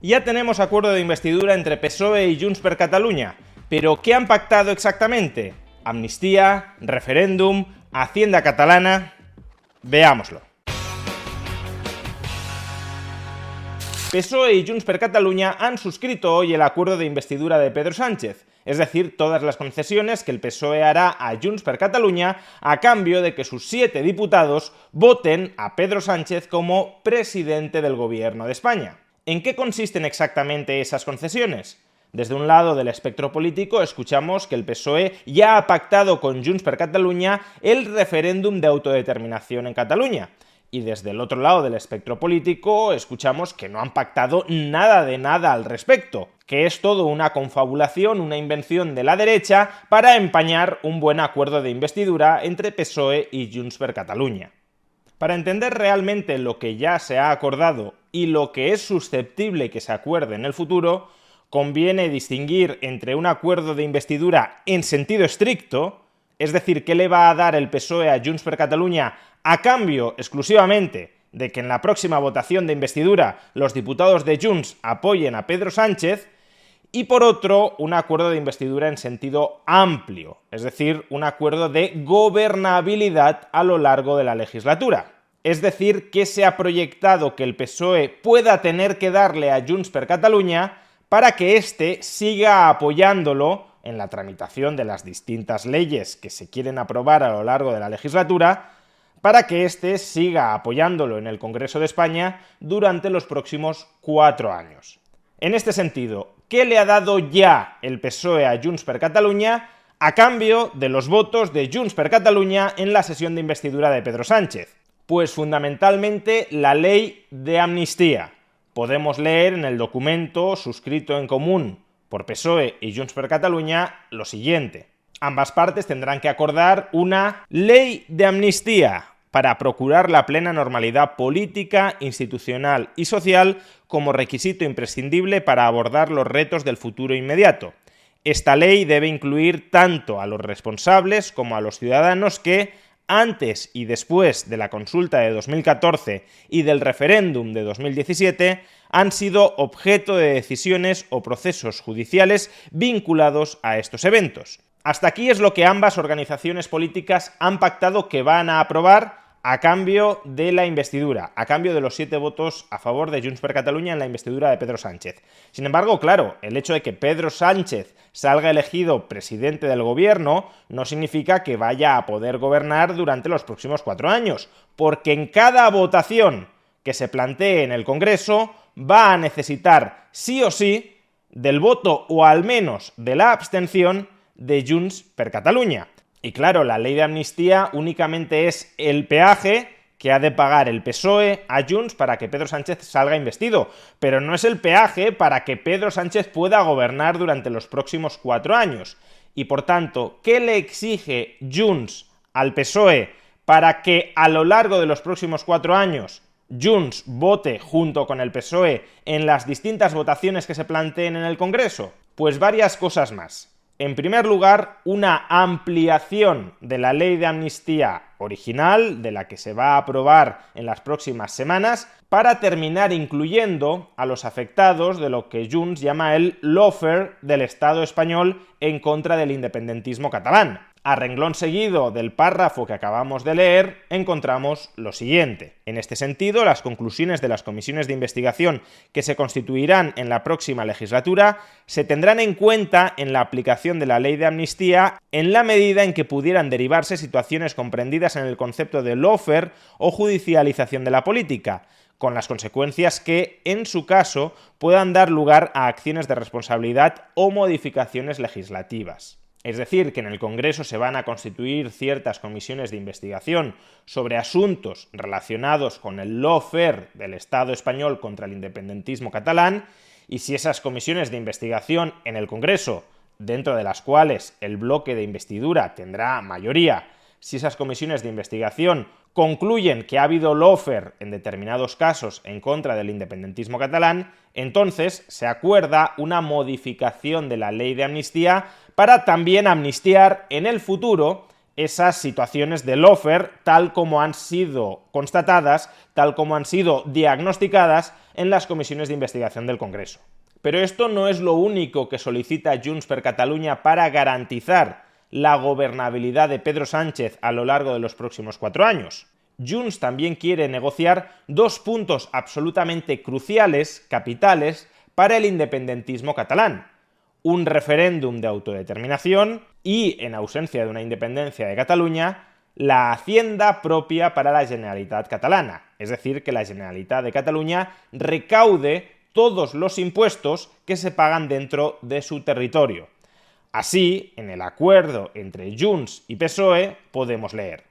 Ya tenemos acuerdo de investidura entre PSOE y Junts per Catalunya, pero ¿qué han pactado exactamente? ¿Amnistía? ¿Referéndum? ¿Hacienda catalana? Veámoslo. PSOE y Junts per Catalunya han suscrito hoy el acuerdo de investidura de Pedro Sánchez, es decir, todas las concesiones que el PSOE hará a Junts per Catalunya a cambio de que sus 7 diputados voten a Pedro Sánchez como presidente del gobierno de España. ¿En qué consisten exactamente esas concesiones? Desde un lado del espectro político escuchamos que el PSOE ya ha pactado con Junts per Catalunya el referéndum de autodeterminación en Cataluña. Y desde el otro lado del espectro político escuchamos que no han pactado nada de nada al respecto, que es todo una confabulación, una invención de la derecha para empañar un buen acuerdo de investidura entre PSOE y Junts per Catalunya. Para entender realmente lo que ya se ha acordado y lo que es susceptible que se acuerde en el futuro, conviene distinguir entre un acuerdo de investidura en sentido estricto, es decir, qué le va a dar el PSOE a Junts per Catalunya a cambio exclusivamente de que en la próxima votación de investidura los diputados de Junts apoyen a Pedro Sánchez, y por otro, un acuerdo de investidura en sentido amplio, es decir, un acuerdo de gobernabilidad a lo largo de la legislatura. Es decir, que se ha proyectado que el PSOE pueda tener que darle a Junts per Catalunya para que éste siga apoyándolo en la tramitación de las distintas leyes que se quieren aprobar a lo largo de la legislatura, para que éste siga apoyándolo en el Congreso de España durante los próximos 4 años. En este sentido, ¿qué le ha dado ya el PSOE a Junts per Catalunya a cambio de los votos de Junts per Catalunya en la sesión de investidura de Pedro Sánchez? Pues fundamentalmente la ley de amnistía. Podemos leer en el documento suscrito en común por PSOE y Junts per Catalunya lo siguiente. Ambas partes tendrán que acordar una ley de amnistía para procurar la plena normalidad política, institucional y social como requisito imprescindible para abordar los retos del futuro inmediato. Esta ley debe incluir tanto a los responsables como a los ciudadanos que, antes y después de la consulta de 2014 y del referéndum de 2017, han sido objeto de decisiones o procesos judiciales vinculados a estos eventos. Hasta aquí es lo que ambas organizaciones políticas han pactado que van a aprobar a cambio de la investidura, a cambio de los 7 votos a favor de Junts per Catalunya en la investidura de Pedro Sánchez. Sin embargo, claro, el hecho de que Pedro Sánchez salga elegido presidente del gobierno no significa que vaya a poder gobernar durante los próximos 4 años, porque en cada votación que se plantee en el Congreso va a necesitar sí o sí del voto o al menos de la abstención de Junts per Catalunya. Y claro, la ley de amnistía únicamente es el peaje que ha de pagar el PSOE a Junts para que Pedro Sánchez salga investido, pero no es el peaje para que Pedro Sánchez pueda gobernar durante los próximos 4 años. Y por tanto, ¿qué le exige Junts al PSOE para que a lo largo de los próximos 4 años Junts vote junto con el PSOE en las distintas votaciones que se planteen en el Congreso? Pues varias cosas más. En primer lugar, una ampliación de la ley de amnistía original, de la que se va a aprobar en las próximas semanas, para terminar incluyendo a los afectados de lo que Junts llama el lawfare del Estado español en contra del independentismo catalán. A renglón seguido del párrafo que acabamos de leer, encontramos lo siguiente. En este sentido, las conclusiones de las comisiones de investigación que se constituirán en la próxima legislatura se tendrán en cuenta en la aplicación de la ley de amnistía en la medida en que pudieran derivarse situaciones comprendidas en el concepto de lawfare o judicialización de la política, con las consecuencias que, en su caso, puedan dar lugar a acciones de responsabilidad o modificaciones legislativas. Es decir, que en el Congreso se van a constituir ciertas comisiones de investigación sobre asuntos relacionados con el lawfare del Estado español contra el independentismo catalán, y si esas comisiones de investigación en el Congreso, dentro de las cuales el bloque de investidura tendrá mayoría, si esas comisiones de investigación concluyen que ha habido lawfare en determinados casos en contra del independentismo catalán, entonces se acuerda una modificación de la ley de amnistía para también amnistiar en el futuro esas situaciones de lawfare tal como han sido constatadas, tal como han sido diagnosticadas en las comisiones de investigación del Congreso. Pero esto no es lo único que solicita Junts per Catalunya para garantizar la gobernabilidad de Pedro Sánchez a lo largo de los próximos 4 años. Junts también quiere negociar 2 puntos absolutamente cruciales, capitales, para el independentismo catalán: un referéndum de autodeterminación y, en ausencia de una independencia de Cataluña, la hacienda propia para la Generalitat catalana, es decir, que la Generalitat de Cataluña recaude todos los impuestos que se pagan dentro de su territorio. Así, en el acuerdo entre Junts y PSOE podemos leer: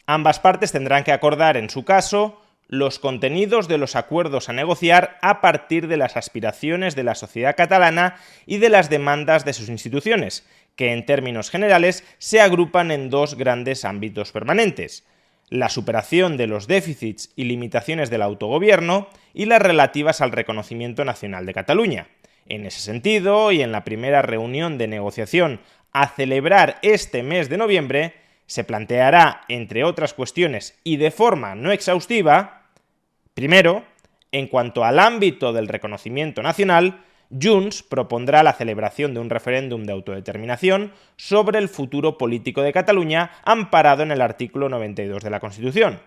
ambas partes tendrán que acordar, en su caso, los contenidos de los acuerdos a negociar a partir de las aspiraciones de la sociedad catalana y de las demandas de sus instituciones, que en términos generales se agrupan en 2 grandes ámbitos permanentes: la superación de los déficits y limitaciones del autogobierno y las relativas al reconocimiento nacional de Cataluña. En ese sentido, y en la primera reunión de negociación a celebrar este mes de noviembre, se planteará, entre otras cuestiones y de forma no exhaustiva, primero, en cuanto al ámbito del reconocimiento nacional, Junts propondrá la celebración de un referéndum de autodeterminación sobre el futuro político de Cataluña, amparado en el artículo 92 de la Constitución.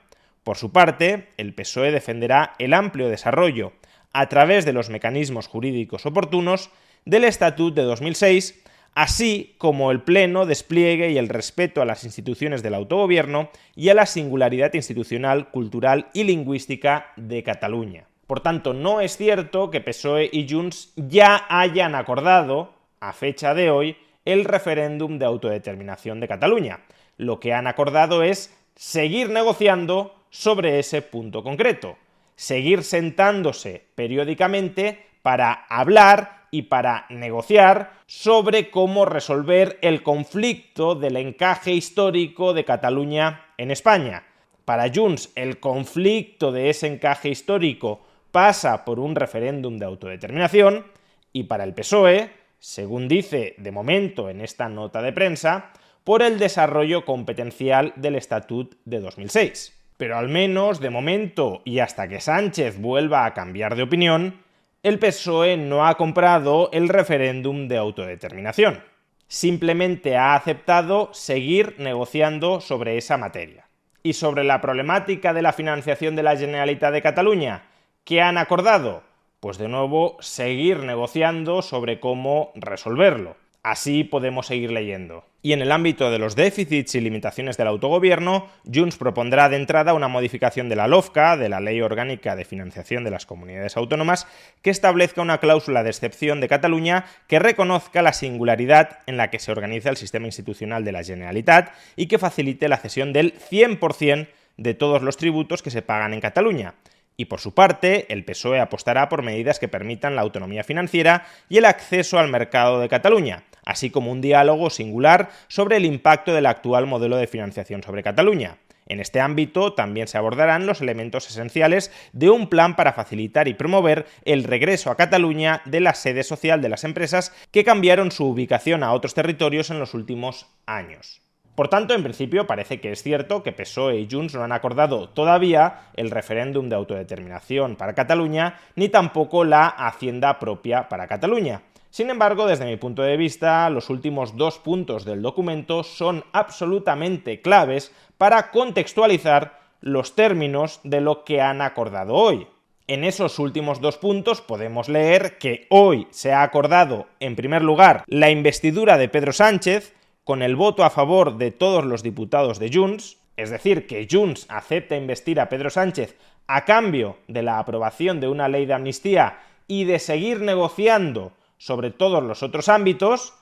Por su parte, el PSOE defenderá el amplio desarrollo, a través de los mecanismos jurídicos oportunos, del Estatut de 2006, así como el pleno despliegue y el respeto a las instituciones del autogobierno y a la singularidad institucional, cultural y lingüística de Cataluña. Por tanto, no es cierto que PSOE y Junts ya hayan acordado, a fecha de hoy, el referéndum de autodeterminación de Cataluña. Lo que han acordado es seguir negociando sobre ese punto concreto, seguir sentándose periódicamente para hablar y para negociar sobre cómo resolver el conflicto del encaje histórico de Cataluña en España. Para Junts, el conflicto de ese encaje histórico pasa por un referéndum de autodeterminación, y para el PSOE, según dice de momento en esta nota de prensa, por el desarrollo competencial del Estatut de 2006. Pero al menos de momento, y hasta que Sánchez vuelva a cambiar de opinión, el PSOE no ha comprado el referéndum de autodeterminación. Simplemente ha aceptado seguir negociando sobre esa materia. Y sobre la problemática de la financiación de la Generalitat de Cataluña, ¿qué han acordado? Pues de nuevo, seguir negociando sobre cómo resolverlo. Así podemos seguir leyendo. Y en el ámbito de los déficits y limitaciones del autogobierno, Junts propondrá de entrada una modificación de la LOFCA, de la Ley Orgánica de Financiación de las Comunidades Autónomas, que establezca una cláusula de excepción de Cataluña que reconozca la singularidad en la que se organiza el sistema institucional de la Generalitat y que facilite la cesión del 100% de todos los tributos que se pagan en Cataluña. Y por su parte, el PSOE apostará por medidas que permitan la autonomía financiera y el acceso al mercado de Cataluña, así como un diálogo singular sobre el impacto del actual modelo de financiación sobre Cataluña. En este ámbito también se abordarán los elementos esenciales de un plan para facilitar y promover el regreso a Cataluña de la sede social de las empresas que cambiaron su ubicación a otros territorios en los últimos años. Por tanto, en principio parece que es cierto que PSOE y Junts no han acordado todavía el referéndum de autodeterminación para Cataluña, ni tampoco la hacienda propia para Cataluña. Sin embargo, desde mi punto de vista, los últimos 2 puntos del documento son absolutamente claves para contextualizar los términos de lo que han acordado hoy. En esos últimos 2 puntos podemos leer que hoy se ha acordado, en primer lugar, la investidura de Pedro Sánchez, con el voto a favor de todos los diputados de Junts, es decir, que Junts acepta investir a Pedro Sánchez a cambio de la aprobación de una ley de amnistía y de seguir negociando sobre todos los otros ámbitos,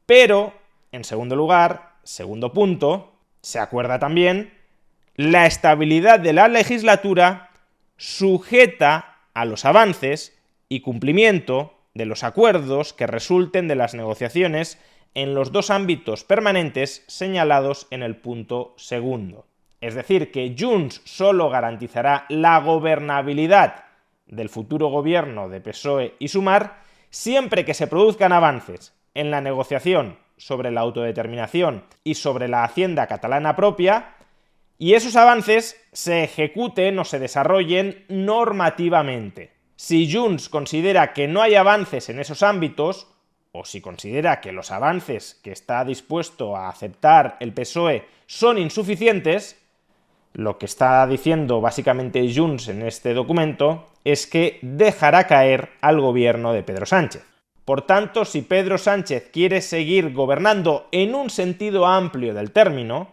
pero, en segundo lugar, segundo punto, se acuerda también la estabilidad de la legislatura sujeta a los avances y cumplimiento de los acuerdos que resulten de las negociaciones en los 2 ámbitos permanentes señalados en el punto segundo. Es decir, que Junts solo garantizará la gobernabilidad del futuro gobierno de PSOE y Sumar siempre que se produzcan avances en la negociación sobre la autodeterminación y sobre la hacienda catalana propia, y esos avances se ejecuten o se desarrollen normativamente. Si Junts considera que no hay avances en esos ámbitos, o si considera que los avances que está dispuesto a aceptar el PSOE son insuficientes, lo que está diciendo básicamente Junts en este documento es que dejará caer al gobierno de Pedro Sánchez. Por tanto, si Pedro Sánchez quiere seguir gobernando en un sentido amplio del término,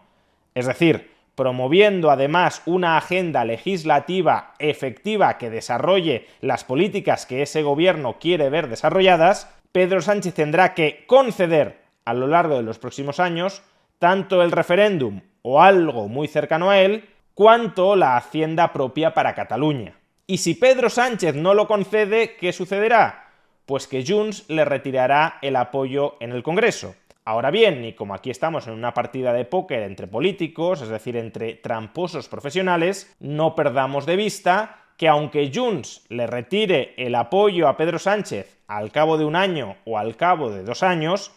es decir, promoviendo además una agenda legislativa efectiva que desarrolle las políticas que ese gobierno quiere ver desarrolladas, Pedro Sánchez tendrá que conceder a lo largo de los próximos años tanto el referéndum o algo muy cercano a él, cuanto la hacienda propia para Cataluña. Y si Pedro Sánchez no lo concede, ¿qué sucederá? Pues que Junts le retirará el apoyo en el Congreso. Ahora bien, y como aquí estamos en una partida de póker entre políticos, es decir, entre tramposos profesionales, no perdamos de vista que aunque Junts le retire el apoyo a Pedro Sánchez al cabo de un año o al cabo de 2 años,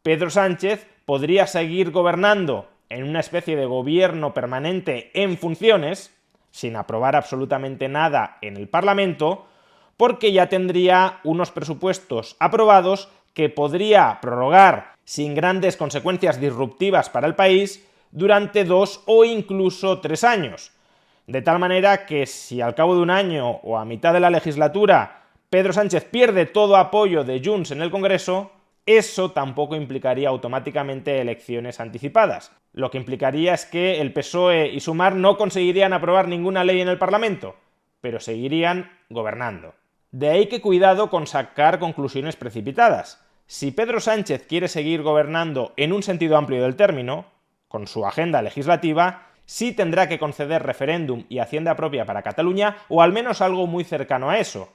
Pedro Sánchez podría seguir gobernando en una especie de gobierno permanente en funciones, sin aprobar absolutamente nada en el Parlamento, porque ya tendría unos presupuestos aprobados que podría prorrogar sin grandes consecuencias disruptivas para el país durante 2 o incluso 3 años. De tal manera que si al cabo de un año o a mitad de la legislatura Pedro Sánchez pierde todo apoyo de Junts en el Congreso, eso tampoco implicaría automáticamente elecciones anticipadas. Lo que implicaría es que el PSOE y Sumar no conseguirían aprobar ninguna ley en el Parlamento, pero seguirían gobernando. De ahí que cuidado con sacar conclusiones precipitadas. Si Pedro Sánchez quiere seguir gobernando en un sentido amplio del término, con su agenda legislativa, sí tendrá que conceder referéndum y hacienda propia para Cataluña, o al menos algo muy cercano a eso.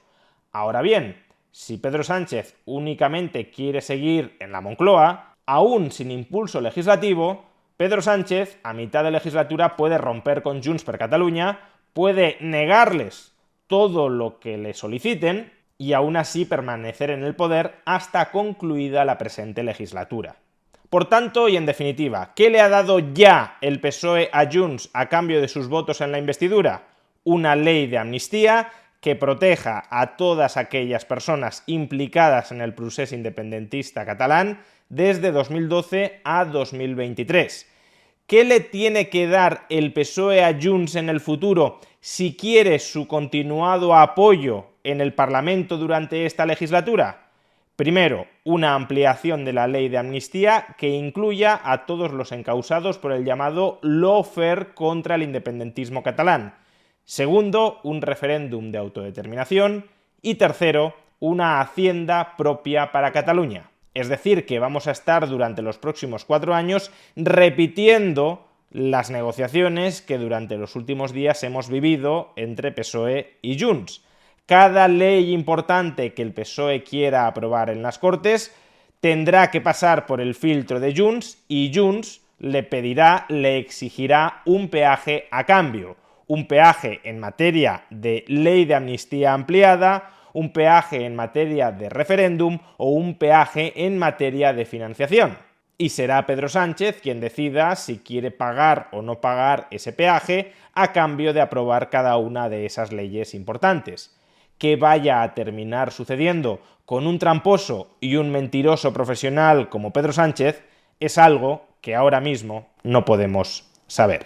Ahora bien, si Pedro Sánchez únicamente quiere seguir en la Moncloa, aún sin impulso legislativo, Pedro Sánchez, a mitad de legislatura, puede romper con Junts per Catalunya, puede negarles todo lo que le soliciten y aún así permanecer en el poder hasta concluida la presente legislatura. Por tanto, y en definitiva, ¿qué le ha dado ya el PSOE a Junts a cambio de sus votos en la investidura? Una ley de amnistía que proteja a todas aquellas personas implicadas en el procés independentista catalán desde 2012 a 2023. ¿Qué le tiene que dar el PSOE a Junts en el futuro si quiere su continuado apoyo en el Parlamento durante esta legislatura? Primero, una ampliación de la ley de amnistía que incluya a todos los encausados por el llamado lawfare contra el independentismo catalán. Segundo, un referéndum de autodeterminación. Y tercero, una hacienda propia para Cataluña. Es decir, que vamos a estar durante los próximos 4 años repitiendo las negociaciones que durante los últimos días hemos vivido entre PSOE y Junts. Cada ley importante que el PSOE quiera aprobar en las Cortes tendrá que pasar por el filtro de Junts y Junts le pedirá, le exigirá un peaje a cambio. Un peaje en materia de ley de amnistía ampliada, un peaje en materia de referéndum o un peaje en materia de financiación. Y será Pedro Sánchez quien decida si quiere pagar o no pagar ese peaje a cambio de aprobar cada una de esas leyes importantes. Que vaya a terminar sucediendo con un tramposo y un mentiroso profesional como Pedro Sánchez es algo que ahora mismo no podemos saber.